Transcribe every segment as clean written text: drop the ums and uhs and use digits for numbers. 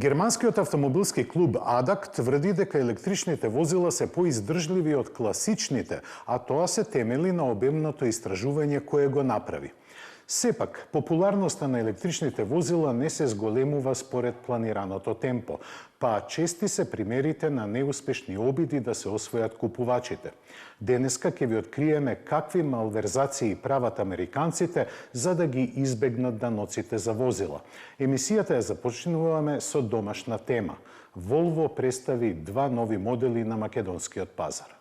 Германскиот автомобилски клуб АДАК тврди дека електричните возила се поиздржливи од класичните, а тоа се темели на обемното истражување кое го направи. Сепак, популарноста на електричните возила не се зголемува според планираното темпо, па чести се примерите на неуспешни обиди да се освојат купувачите. Денеска ќе ви откриеме какви малверзации прават американците за да ги избегнат даноците за возила. Емисијата ја започнуваме со домашна тема. Volvo представи два нови модели на македонскиот пазар.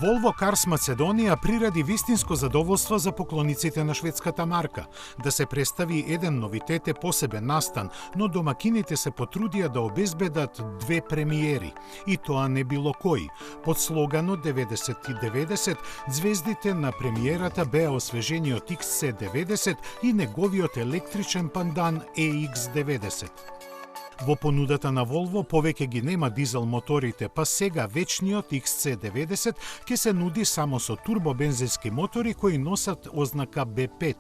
Volvo Cars Macedonија приреди вистинско задоволство за поклониците на шведската марка. Да се представи еден новитет е посебен настан, но домакините се потрудија да обезбедат две премиери. И тоа не било кој. Под слоганот 90-90, звездите на премиерата беа освежениот XC90 и неговиот електричен пандан EX90. Во понудата на Volvo повеќе ги нема дизел моторите, па сега вечниот XC90 ќе се нуди само со турбобензински мотори кои носат ознака B5.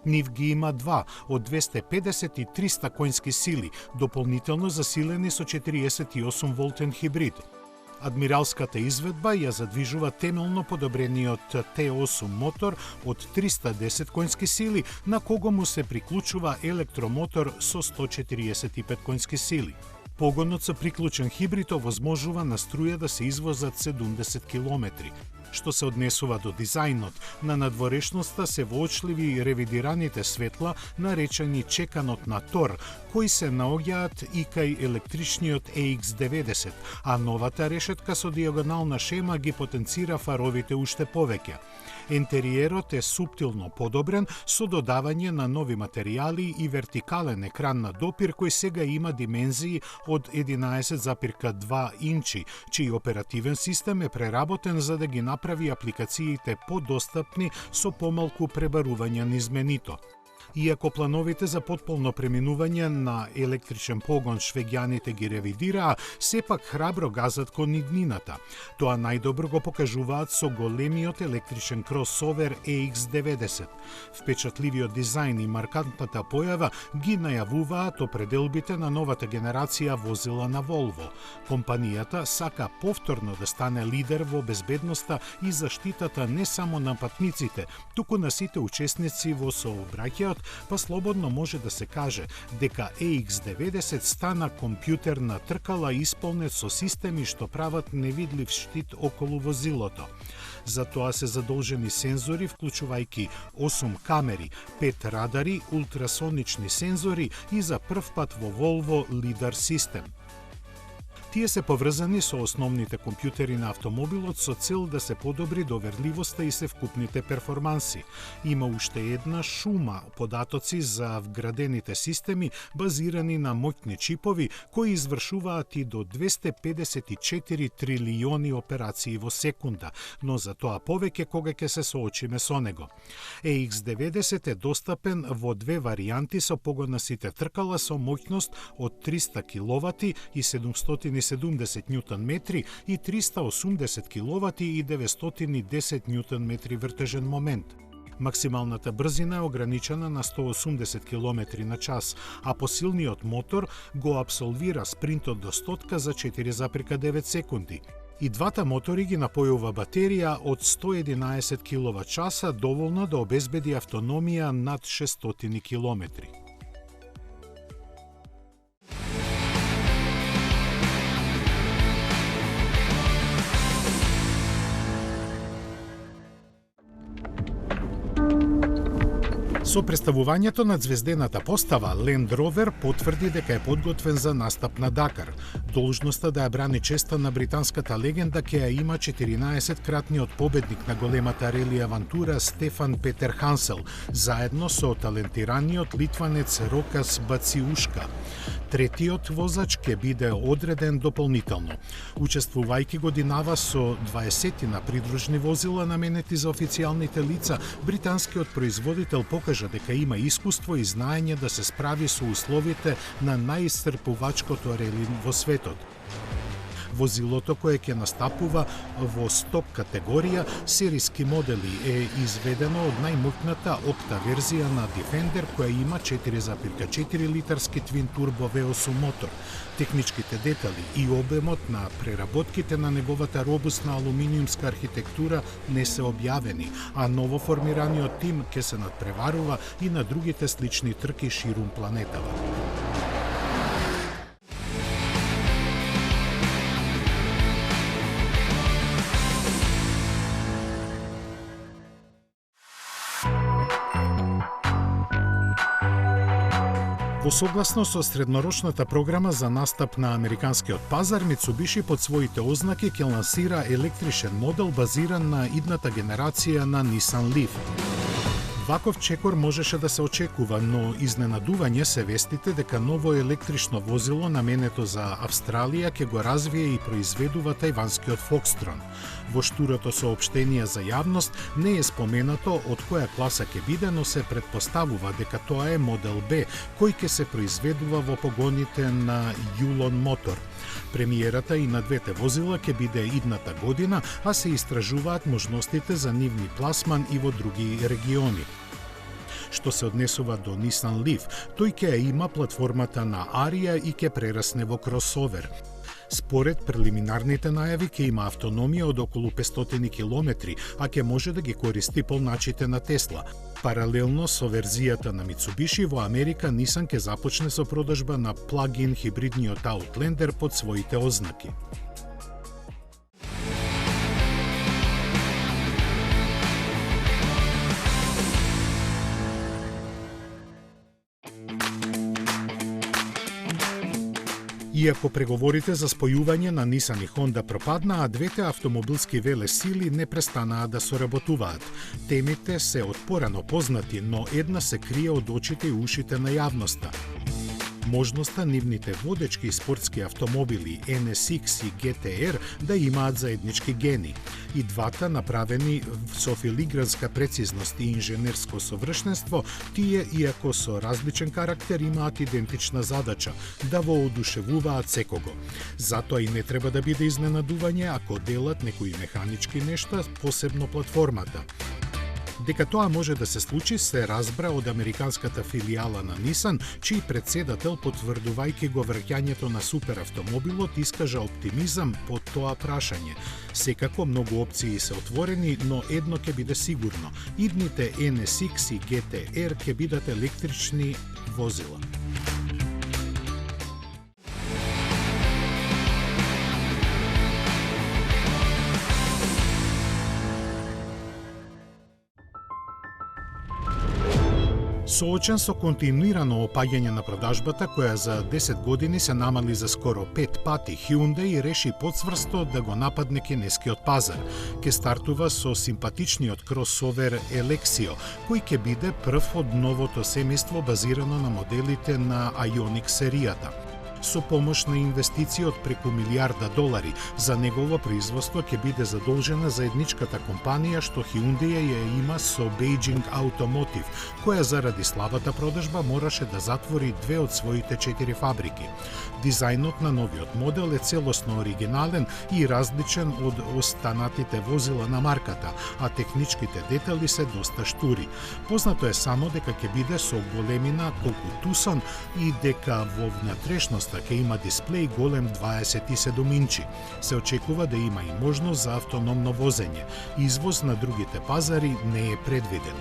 Нив ги има два, од 250 и 300 конски сили, дополнително засилени со 48 волтен хибрид. Адмиралската изведба ја задвижува темелно подобрениот T8 мотор од 310 конски сили, на кого му се приклучува електромотор со 145 конски сили. Погонот со приклучен хибрид овозможува на струја да се извозат 70 километри. Што се однесува до дизајнот, на надворешноста се воочливи ревидираните светла, наречени чеканот на Тор, кои се наоѓаат и кај електричниот EX90, а новата решетка со диагонална шема ги потенцира фаровите уште повеќе. Ентериерот е суптилно подобрен со додавање на нови материјали и вертикален екран на допир кој сега има димензии од 11,2 инчи, чиј оперативен систем е преработен за да ги направи апликациите подостапни со помалку пребарување низ менито. Иако плановите за потполно преминување на електричен погон швеѓаните ги ревидираа, сепак храбро газат кон иднината. Тоа најдобро го покажуваат со големиот електричен кросовер EX90. Впечатливиот дизајн и маркантната појава ги најавуваат определбите на новата генерација возила на Volvo. Компанијата сака повторно да стане лидер во безбедноста и заштитата не само на патниците, туку на сите учесници во сообраќајот, па слободно може да се каже дека EX90 стана компјутерна тркала исполнет со системи што прават невидлив штит околу возилото. За тоа се задолжени сензори, вклучувајќи 8 камери, 5 радари, ултрасонични сензори и за прв пат во Volvo лидар систем. Тие се поврзани со основните компјутери на автомобилот со цел да се подобри доверливоста и севкупните перформанси. Има уште една шума податоци за вградените системи базирани на моќни чипови кои извршуваат и до 254 трилиони операции во секунда, но за тоа повеќе кога ќе се соочиме со него. EX90 е достапен во две варијанти со погонасите тркала со моќност од 300 киловати и 770 Нм и 380 киловати и 910 Нм вртежен момент. Максималната брзина е ограничена на 180 км на час, а посилниот мотор го абсолвира спринтот до 100 за 4,9 секунди. И двата мотори ги напојува батерија од 111 киловат-часа, доволна да обезбеди автономија над 600 километри. Со представувањето на звездената постава, Land Rover потврди дека е подготвен за настап на Дакар. Должноста да ја брани честа на британската легенда ќе ја има 14-кратниот победник на големата рели авантура Стефан Петер Хансел, заедно со талентираниот литванец Рокас Бациушка. Третиот возач ќе биде одреден дополнително. Учествувајќи годинава со 20 придружни возила наменети за официјалните лица, британскиот производител покажа дека има искуство и знаење да се справи со условите на најисцрпувачкото рели во светот. Возилото кое ќе настапува во стоп категорија сериски модели е изведено од најмоќната опта верзија на Defender која има 4,4 литарски твин турбо V8 мотор. Техничките детали и обемот на преработките на неговата робусна алуминиумска архитектура не се објавени, а ново формираниот тим ќе се надпреварува и на другите слични трки ширум планетава. Во согласно со среднорочната програма за настап на американскиот пазар, Mitsubishi под своите ознаки ќе лансира електричен модел базиран на идната генерација на Nissan Leaf. Ваков чекор можеше да се очекува, но изненадување се вестите дека ново електрично возило наменето за Австралија ќе го развие и произведува тајванскиот Foxtron. Во штурото соопштение за јавност не е споменато од која класа ќе биде, но се претпоставува дека тоа е модел B, кој ќе се произведува во погоните на Yulon Motor. Премиерата и на двете возила ќе биде идната година, а се истражуваат можностите за нивни пласман и во други региони. Што се однесува до Nissan Leaf, тој ќе има платформата на Aria и ќе прерасне во кросовер. Според прелиминарните најави ќе има автономија од околу 500 км, а ќе може да ги користи полначите на Тесла. Паралелно со верзијата на Mitsubishi, во Америка Nissan ќе започне со продажба на плагин хибридниот Outlander под своите ознаки. Иако преговорите за спојување на Nissan и Honda пропаднаа, двете автомобилски велесили не престанаа да соработуваат. Темите се од порано познати, но една се крие од очите и ушите на јавноста. Можноста нивните водечки и спортски автомобили NSX и GTR да имаат заеднички гени. И двата направени со филигранска прецизност и инженерско совршенство, тие, иако со различен карактер, имаат идентична задача – да воодушевуваат секого. Затоа и не треба да биде изненадување ако делат некои механички нешта, посебно платформата. Дека тоа може да се случи се разбра од американската филијала на Nissan, чиј председател, потврдувајќи го враќањето на суперавтомобилот, искажа оптимизам по тоа прашање. Секако многу опции се отворени, но едно ќе биде сигурно. Идните NSX и GTR ќе бидат електрични возила. Соочен со континуирано опаѓање на продажбата, која за 10 години се намали за скоро 5 пати, Hyundai реши потврсто да го нападне кинескиот пазар. Ке стартува со симпатичниот кросовер Elexio, кој ќе биде прв од новото семејство базирано на моделите на Ioniq серијата. Со помош на инвестиции од преку $1 милиарда, за негово производство ќе биде задолжена заедничката компанија што Hyundai ја има со Beijing Automotive, која заради слабата продажба мораше да затвори 2 од своите 4 фабрики. Дизајнот на новиот модел е целосно оригинален и различен од останатите возила на марката, а техничките детали се доста штури. Познато е само дека ќе биде со големина колку Tucson и дека во внатрешноста ќе има дисплеј голем 27 инчи. Се очекува да има и можност за автономно возење. Извоз на другите пазари не е предвиден.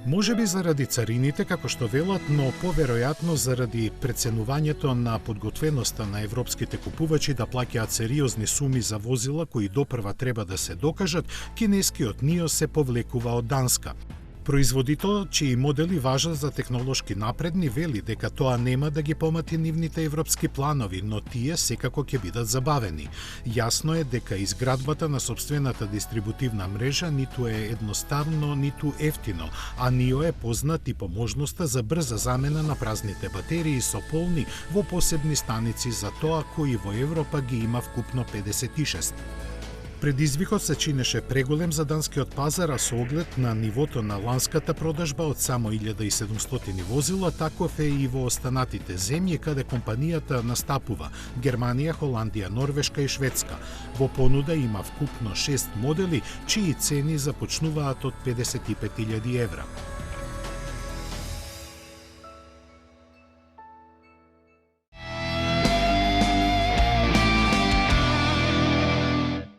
Можеби заради царините, како што велат, но поверојатно заради преценувањето на подготвеноста на европските купувачи да плаќаат сериозни суми за возила кои допрва треба да се докажат, кинескиот НИО се повлекува од Данска. Производителот, чии модели важат за технолошки напредни, вели дека тоа нема да ги помати нивните европски планови, но тие секако ќе бидат забавени. Јасно е дека изградбата на сопствената дистрибутивна мрежа ниту е едноставно, ниту ефтино, а НИО е познат и по можноста за брза замена на празните батерии со полни во посебни станици за тоа кои во Европа ги има вкупно 56. Предизвикот се чинеше преголем за данскиот пазар, а со оглед на нивото на ланската продажба од само 1700 возила, таков е и во останатите земји каде компанијата настапува – Германија, Холандија, Норвешка и Шведска. Во понуда има вкупно 6 модели, чии цени започнуваат од 55.000 евра.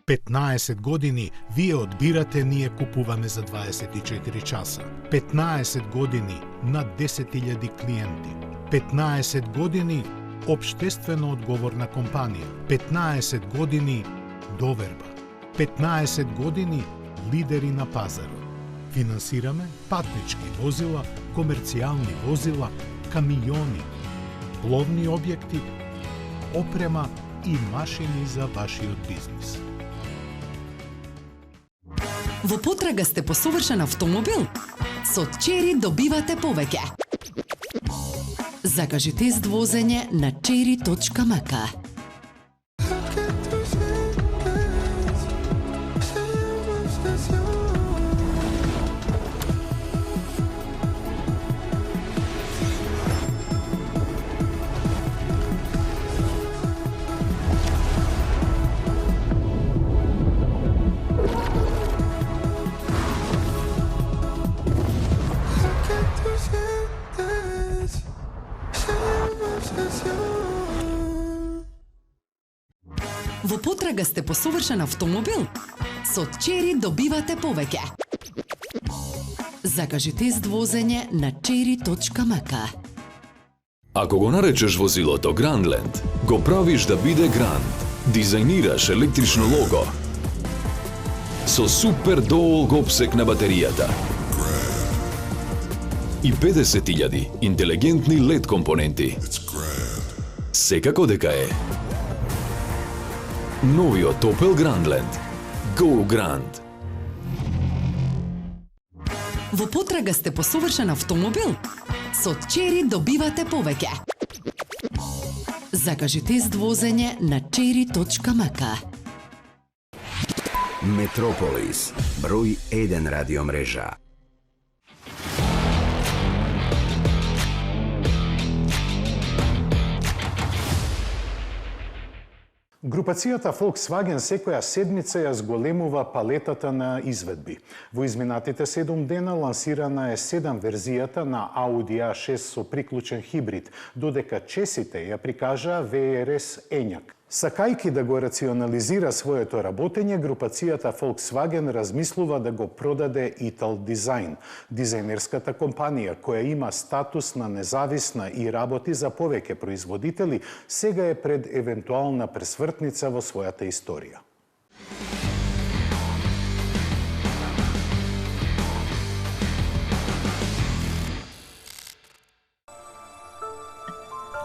«15 години вие одбирате, ние купуваме за 24 часа. 15 години над 10.000 клиенти. 15 години општествено одговорна компанија. 15 години доверба. 15 години лидери на пазарот. Финансираме патнички возила, комерцијални возила, камиони, пловни објекти, опрема и машини за вашиот бизнис». Во потрага сте по совршен автомобил? Со Чери добивате повеќе. Закажи тест возење на cherry.mk. Во потрага сте по совршен автомобил? Со Чери добивате повеќе. Закажи тест возење на cherry.mk. Ако го наречеш возилото Grandland, го правиш да биде Grand. Дизајнираш електрично лого со супер долг опсек на батеријата и 50.000 интелигентни LED компоненти. Секако дека е новиот Opel Grandland. Go Grand! Во потрага сте по совршен автомобил? Со Чери добивате повеќе. Закажи тест возење на cherry.mk. Метрополис, број 1 радиомрежа. Групацијата Volkswagen секоја седмица ја зголемува палетата на изведби. Во изминатите 7 дена лансирана е 7 верзијата на Audi A6 со приклучен хибрид, додека чесите ја прикажаа VRS Enyaq. Сакајки да го рационализира своето работење, групацијата Volkswagen размислува да го продаде Italdesign, дизајнерската компанија која има статус на независна и работи за повеќе производители, сега е пред евентуална пресвртница во својата историја.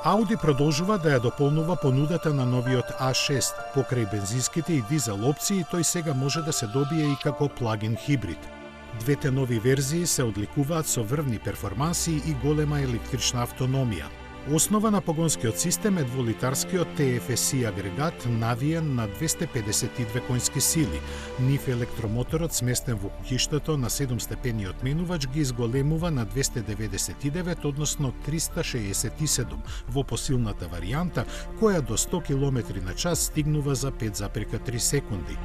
Audi продолжува да ја дополнува понудата на новиот A6. Покрај бензинските и дизел опции, тој сега може да се добие и како плагин хибрид. Двете нови верзии се одликуваат со врвни перформанси и голема електрична автономија. Основа на погонскиот систем е дволитарскиот TFSI агрегат навиен на 252 конски сили. Нив електромоторот сместен во куќиштото на 7-степениот менувач ги изголемува на 299, односно 367 во посилната варијанта, која до 100 км на час стигнува за 5,3 секунди.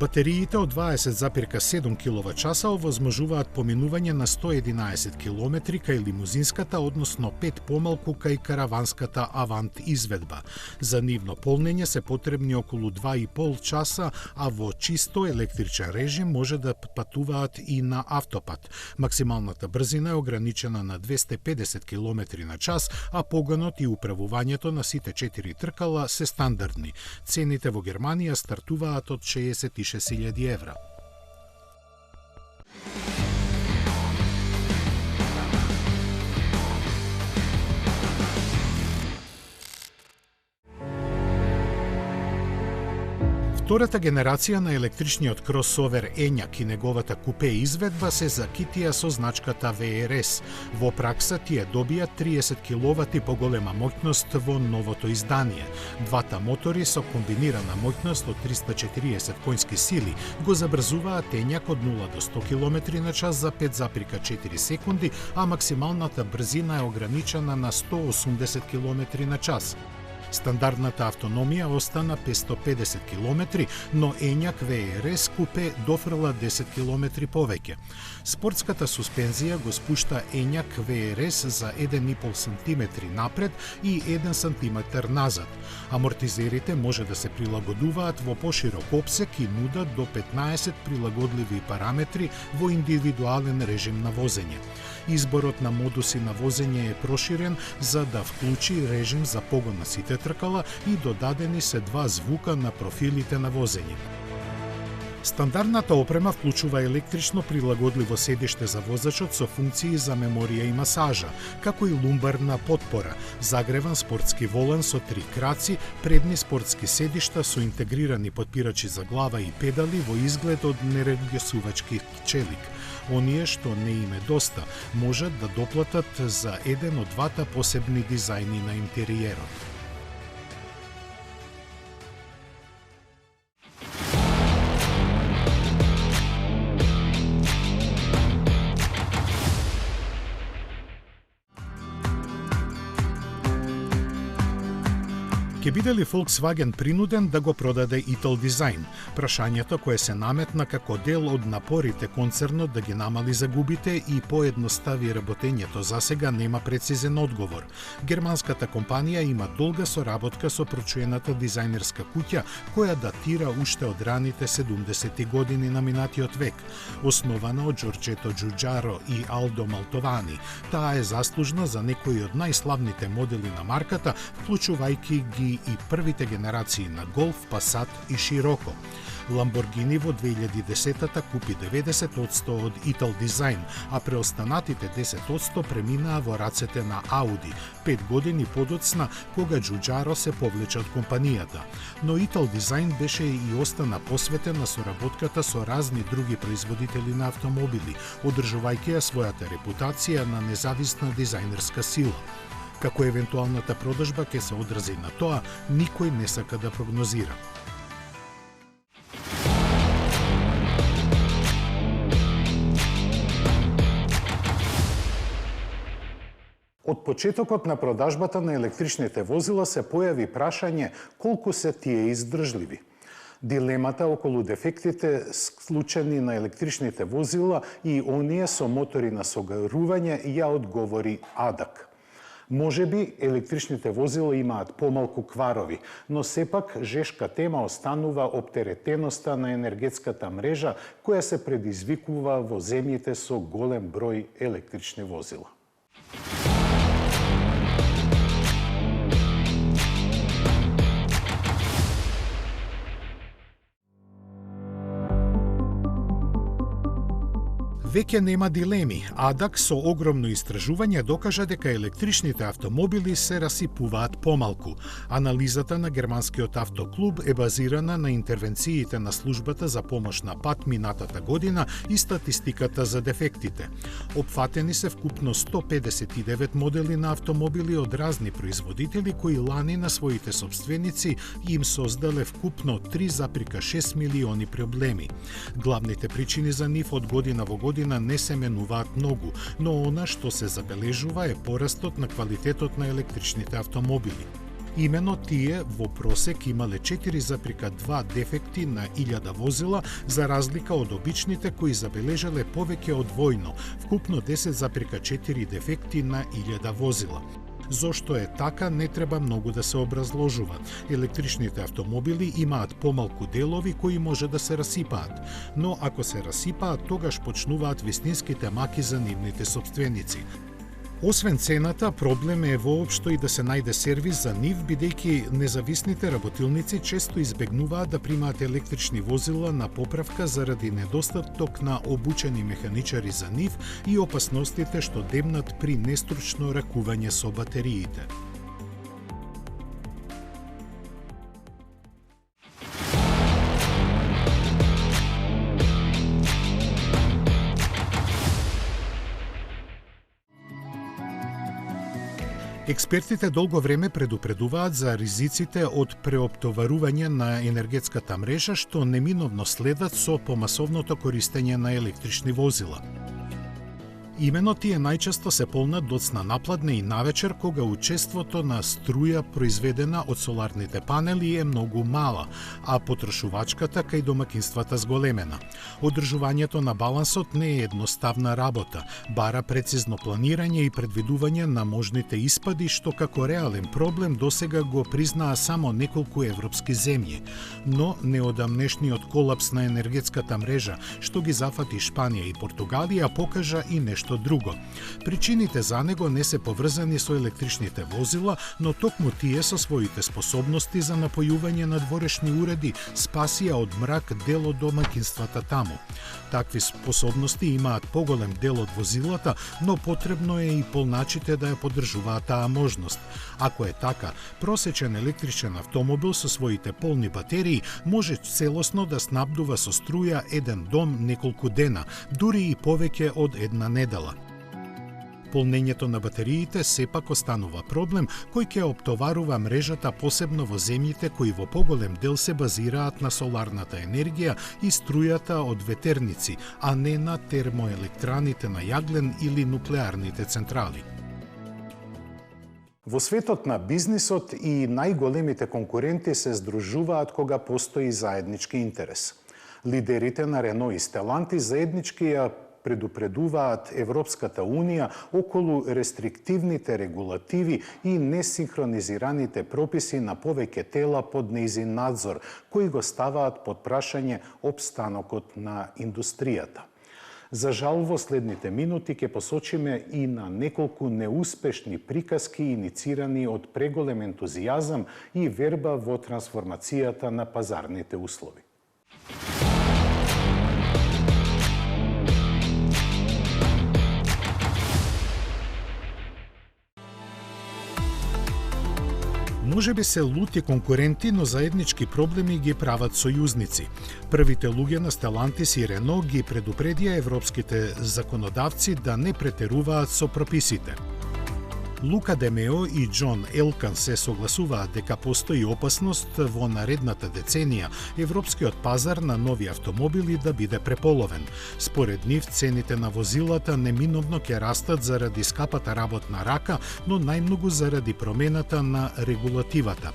Батериите од 20,7 киловат-часа овозможуваат поминување на 111 километри кај лимузинската, односно 5 помалку кај караванската Авант изведба. За нивно полнење се потребни околу 2,5 часа, а во чисто електричен режим може да патуваат и на автопат. Максималната брзина е ограничена на 250 км на час, а погонот и управувањето на сите 4 тркала се стандардни. Цените во Германија стартуваат од 66.000 евра. Втората генерација на електричниот кросовер Ењак и неговата купе изведба се за китија со значката ВРС. Во пракса тие добија 30 киловати поголема моќност во новото издание. Двата мотори со комбинирана моќност од 340 конски сили го забрзуваат Ењак од 0 до 100 км на час за 5,4 секунди, а максималната брзина е ограничена на 180 км на час. Стандардната автономија остана 550 км, но Ењак ВРС купе дофрла 10 км повеќе. Спортската суспензија го спушта Ењак ВРС за 1,5 см напред и 1 см назад. Амортизерите може да се прилагодуваат во поширок опсек и нудат до 15 прилагодливи параметри во индивидуален режим на возење. Изборот на модуси на возење е проширен за да вклучи режим за погон на сите тркала и додадени се 2 звука на профилите на возење. Стандардната опрема вклучува електрично прилагодливо седиште за возачот со функции за меморија и масажа, како и лумбарна потпора, загреван спортски волан со 3 краци, предни спортски седишта со интегрирани потпирачи за глава и педали во изглед од нерегјосувачки челик. Оние што не им е доста, можат да доплатат за еден од двата посебни дизајни на интериерот. Ке биде ли Volkswagen принуден да го продаде Italdesign? Прашањето кое се наметна како дел од напорите концернот да ги намали загубите и поедностави работењето, засега нема прецизен одговор. Германската компанија има долга соработка со прочуената дизајнерска куќа која датира уште од раните 70-ти години на минатиот век. Основана од Giorgetto Giugiaro и Aldo Maltovani, таа е заслужна за некои од најславните модели на марката, вклучувајќи ги и првите генерации на Golf, Passat и Scirocco. Lamborghini во 2010-та купи 90% од Italdesign, а преостанатите 10% преминаа во рацете на Audi, 5 години подоцна кога Giugiaro се повлече од компанијата. Но Italdesign беше и остана посветен на соработката со разни други производители на автомобили, одржувајќи ја својата репутација на независна дизајнерска сила. Како евентуалната продажба ќе се одрази на тоа, никој не сака да прогнозира. Од почетокот на продажбата на електричните возила се појави прашање колку се тие издржливи. Дилемата околу дефектите случајни на електричните возила и оние со мотори на согорување ја одговори ADAC. Може би електричните возила имаат помалку кварови, но сепак жешка тема останува оптеретеноста на енергетската мрежа која се предизвикува во земјите со голем број електрични возила. Веќе нема дилеми. ADAC со огромно истражување докажа дека електричните автомобили се расипуваат помалку. Анализата на германскиот автоклуб е базирана на интервенциите на службата за помош на пат минатата година и статистиката за дефектите. Опфатени се вкупно 159 модели на автомобили од разни производители кои лани на своите собственици им создале вкупно 3,6 милиони проблеми. Главните причини за нив од година во година не се менуваат многу, но она што се забележува е порастот на квалитетот на електричните автомобили. Имено тие во просек имале 4,2 дефекти на 1000 возила, за разлика од обичните кои забележале повеќе од двојно, вкупно 10,4 дефекти на 1000 возила. Зошто е така, не треба многу да се образложува. Електричните автомобили имаат помалку делови кои може да се расипаат, но ако се расипаат, тогаш почнуваат вистинските маки за нивните сопственици. Освен цената, проблем е воопшто и да се најде сервис за нив, бидејќи независните работилници често избегнуваат да примаат електрични возила на поправка заради недостаток на обучени механичари за нив и опасностите што демнат при нестручно ракување со батериите. Експертите долго време предупредуваат за ризиците од преоптоварување на енергетската мрежа што неминовно следат со помасовното користење на електрични возила. Имено тие најчесто се полнат доцна напладне и навечер, кога учеството на струја произведена од соларните панели е многу мала, а потрошувачката кај домакинствата зголемена. Одржувањето на балансот не е едноставна работа, бара прецизно планирање и предвидување на можните испади, што како реален проблем досега го признаа само неколку европски земји. Но неодамнешниот колапс на енергетската мрежа, што ги зафати Шпанија и Португалија, покажа и нешто друго. Причините за него не се поврзани со електричните возила, но токму тие со своите способности за напојување на дворешни уреди спасија од мрак дел од домакинствата таму. Такви способности имаат поголем дел од возилата, но потребно е и полначите да ја поддржуваат таа можност. Ако е така, просечен електричен автомобил со своите полни батерии може целосно да снабдува со струја еден дом неколку дена, дури и повеќе од една недела. Полнењето на батериите сепак останува проблем кој ќе оптоварува мрежата, посебно во земјите кои во поголем дел се базираат на соларната енергија и струјата од ветерници, а не на термоелектраните на јаглен или нуклеарните централи. Во светот на бизнисот и најголемите конкуренти се здружуваат кога постои заеднички интерес. Лидерите на Рено и Стеланти заеднички ја предупредуваат Европската Унија околу рестриктивните регулативи и несинхронизираните прописи на повеќе тела под нејзин надзор, кои го ставаат под прашање опстанокот на индустријата. За жал, во следните минути ќе посочиме и на неколку неуспешни приказки иницирани од преголем ентузијазам и верба во трансформацијата на пазарните услови. Може би се лути конкуренти, но заеднички проблеми ги прават сојузници. Првите луѓе на Стелантис и Рено ги предупредија европските законодавци да не претеруваат со прописите. Лука Де Мео и Џон Елкан се согласуваат дека постои опасност во наредната деценија европскиот пазар на нови автомобили да биде преполовен. Според нив, цените на возилата неминовно ќе растат заради скапата работна рака, но најмногу заради промената на регулативата.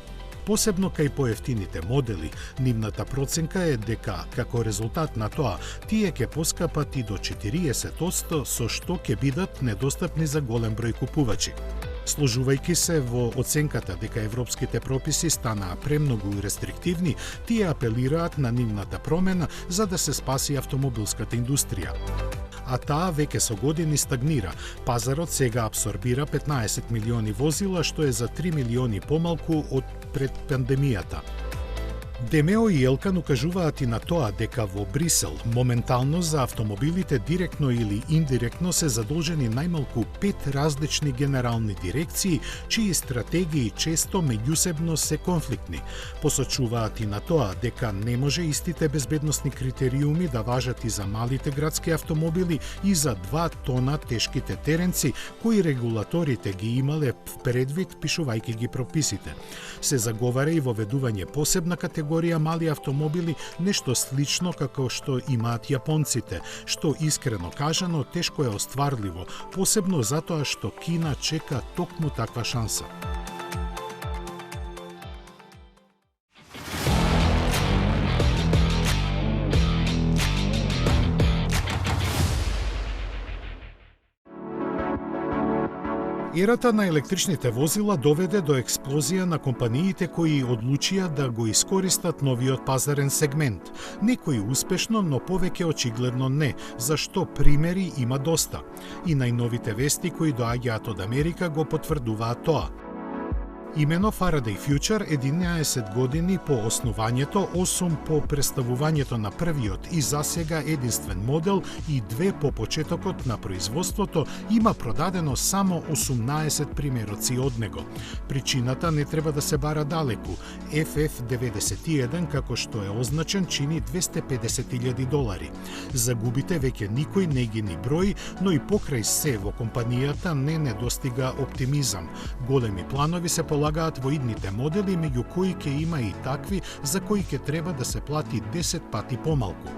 Посебно кај поевтините модели, нивната проценка е дека, како резултат на тоа, тие ќе поскапат и до 40%, со што ќе бидат недостапни за голем број купувачи. Сложувајќи се во оценката дека европските прописи станаа премногу рестриктивни, тие апелираат на нивната промена за да се спаси автомобилската индустрија. А таа веќе со години стагнира. Пазарот сега абсорбира 15 милиони возила, што е за 3 милиони помалку од пред пандемијата. Демео и Елкан укажуваат и на тоа дека во Брисел моментално за автомобилите директно или индиректно се задолжени најмалку 5 различни генерални дирекции, чии стратегии често меѓусебно се конфликтни. Посочуваат и на тоа дека не може истите безбедносни критериуми да важат и за малите градски автомобили и за 2 тона тешките теренци, кои регулаторите ги имале предвид пишувајќи ги прописите. Се заговара и воведување посебна категорија мали автомобили, нешто слично како што имаат јапонците, што искрено кажано тешко е остварливо, посебно затоа што Кина чека токму таква шанса. Ерата на електричните возила доведе до експлозија на компаниите кои одлучија да го искористат новиот пазарен сегмент. Некои успешно, но повеќе очигледно не, зашто примери има доста. И најновите вести кои доаѓаат од Америка го потврдуваат тоа. Имено Faraday Future 11 години по основањето, 8 по представувањето на првиот и засега единствен модел и 2 по почетокот на производството, има продадено само 18 примероци од него. Причината не треба да се бара далеку. FF91, како што е означен, чини $250,000. Загубите веќе никој не ги ни брои, но и покрај се во компанијата не недостига оптимизам. Големи планови се полагаат во идните модели, меѓу кои ќе има и такви за кои ќе треба да се плати 10 пати помалку.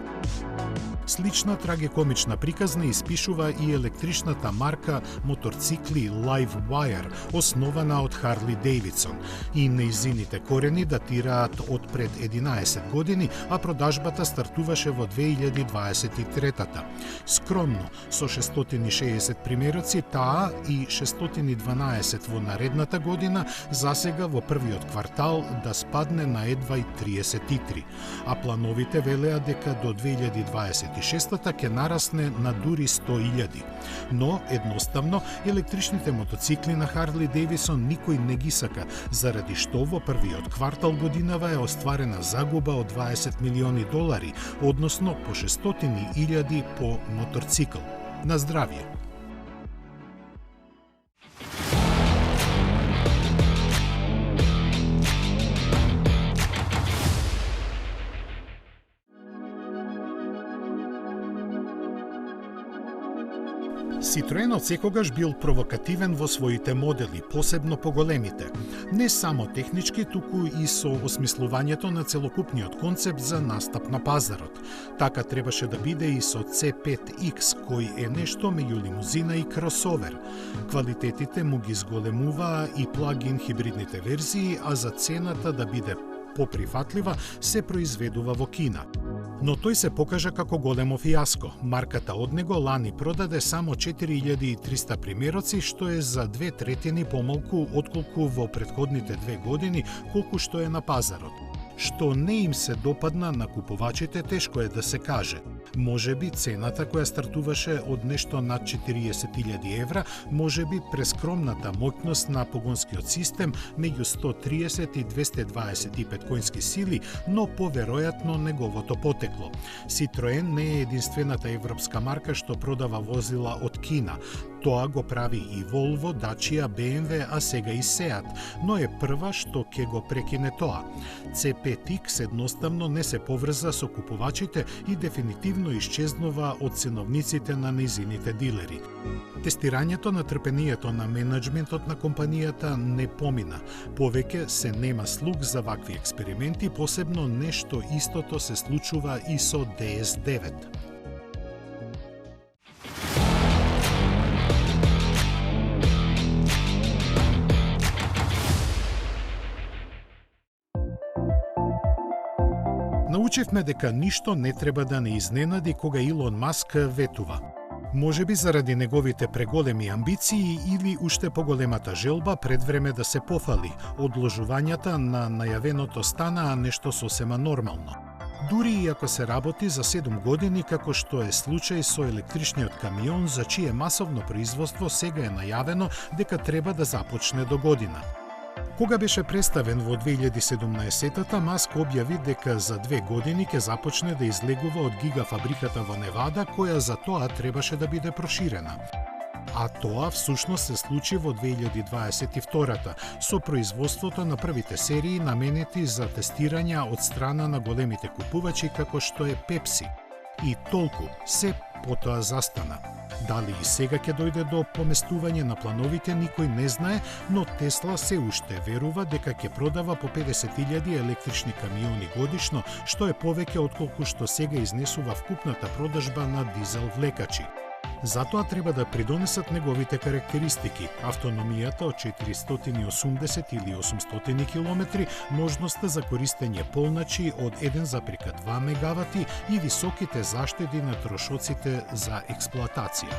Слична трагикомична приказна испишува и електричната марка моторцикли LiveWire, основана од Харли Дейвидсон, и нејзините корени датираат од пред 11 години, а продажбата стартуваше во 2023-та. Скромно, со 660 примероци таа и 612 во наредната година, засега во првиот квартал да спадне на едва и 33, а плановите велеа дека до 2026 ќе нарасне на дури 100,000. Но, едноставно, електричните мотоцикли на Харли Дейвидсон никој не ги сака, заради што во првиот квартал годинава е остварена загуба од $20 милиони, односно по 600,000 по моторцикл. На здравје! Citroen од секогаш бил провокативен во своите модели, посебно поголемите. Не само технички, туку и со осмислувањето на целокупниот концепт за настап на пазарот. Така требаше да биде и со C5X, кој е нешто меѓу лимузина и кросовер. Квалитетите му ги зголемуваа и плагин хибридните верзии, а за цената да биде поприфатлива се произведува во Кина. Но тој се покажа како големо фијаско. Марката од него лани продаде само 4300 примероци, што е за 2/3 помалку отколку во претходните 2 години, колку што е на пазарот. Што не им се допадна на купувачите, тешко е да се каже. Можеби цената која стартуваше од нешто над 40,000 евра, можеби прескромната моќност на погонскиот систем меѓу 130 и 225 коњски сили, но поверојатно неговото потекло. Citroen не е единствената европска марка што продава возила од Кина. Тоа го прави и Volvo, Dacia, BMW, а сега и Seat, но е прва што ќе го прекине тоа. C5X едноставно не се поврза со купувачите и дефинитивно исчезнува од ценовниците на нејзините дилери. Тестирањето на трпението на менеджментот на компанијата не помина. Повеќе се нема слух за вакви експерименти, посебно нешто истото се случува и со DS9. Научивме дека ништо не треба да не изненади кога Илон Маск ветува. Можеби заради неговите преголеми амбиции или уште поголемата желба пред време да се пофали, одложувањата на најавеното станаа нешто сосема нормално. Дури и ако се работи за 7 години, како што е случај со електричниот камион, за чие масовно производство сега е најавено дека треба да започне до година. Кога беше представен во 2017-та, Маск објави дека за 2 години ќе започне да излегува од гигафабриката во Невада, која за тоа требаше да биде проширена. А тоа всушност се случи во 2022-та, со производството на првите серии наменети за тестирања од страна на големите купувачи како што е Пепси. И толку, се потоа застана. Дали и сега ќе дојде до поместување на плановите, никој не знае, но Тесла се уште верува дека ќе продава по 50,000 електрични камиони годишно, што е повеќе отколку што сега изнесува вкупната продажба на дизел влекачи. Затоа треба да придонесат неговите карактеристики: автономијата од 480 или 800 км, можноста за користење полначи од 1,2 мегавати и високите заштеди на трошоците за експлоатација.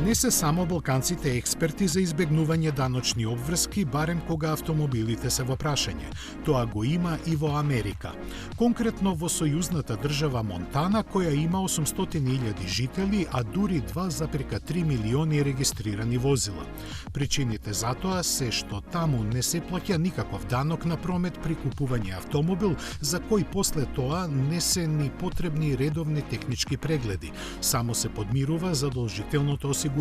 Не се само балканците експерти за избегнување даночни обврски, барем кога автомобилите се во прашање. Тоа го има и во Америка. Конкретно во сојузната држава Монтана, која има 800.000 жители, а дури 2,3 милиони регистрирани возила. Причините за тоа се што таму не се плаќа никаков данок на промет при купување автомобил, за кој после тоа не се ни потребни редовни технички прегледи, само се подмирува задолжителното осигурување.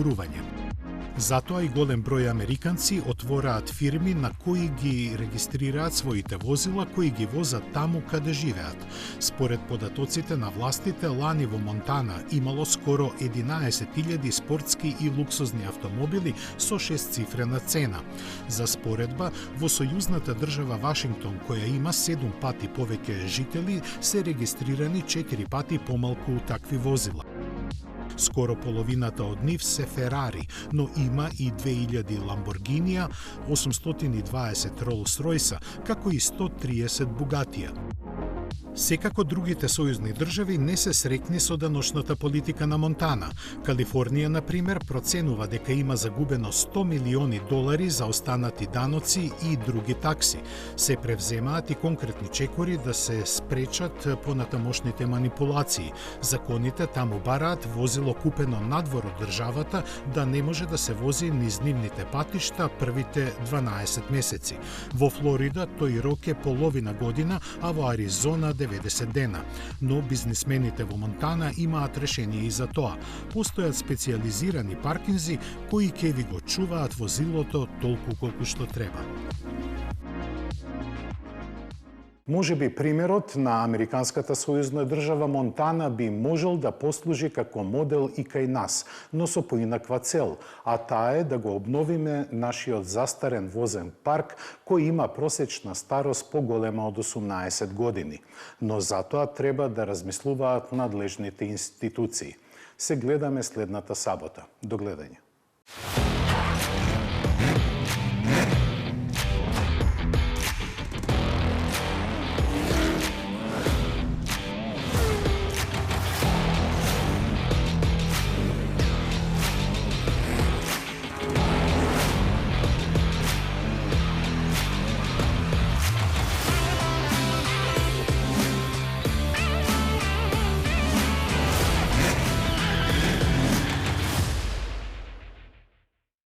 Затоа и голем број американци отвораат фирми на кои ги регистрираат своите возила, кои ги возат таму каде живеат. Според податоците на властите, лани во Монтана имало скоро 11.000 спортски и луксозни автомобили со 6-цифрена цена. За споредба, во сојузната држава Вашингтон, која има 7 пати повеќе жители, се регистрирани 4 пати помалку такви возила. Скоро половината од нив се Ферари, но има и 2000 Ламборгинија, 820 Ролс-Ройса, како и 130 Бугатија. Секако другите сојузни држави не се срекни со даночната политика на Монтана. Калифорнија, например, проценува дека има загубено $100 милиони за останати даноци и други такси. Се превземаат и конкретни чекори да се спречат понатамошните манипулации. Законите таму бараат возило купено надвор од државата да не може да се вози низ нивните патишта првите 12 месеци. Во Флорида тој рок е половина година, а во Аризона 90 дена. Но бизнисмените во Монтана имаат решение и за тоа. Постојат специјализирани паркинзи кои ќе ви го чуваат возилото толку колку што треба. Можеби примерот на американската сојузна држава Монтана би можел да послужи како модел и кај нас, но со поинаква цел, а таа е да го обновиме нашиот застарен возен парк кој има просечна старост поголема од 18 години. Но затоа треба да размислуваат надлежните институции. Се гледаме следната сабота. До гледање.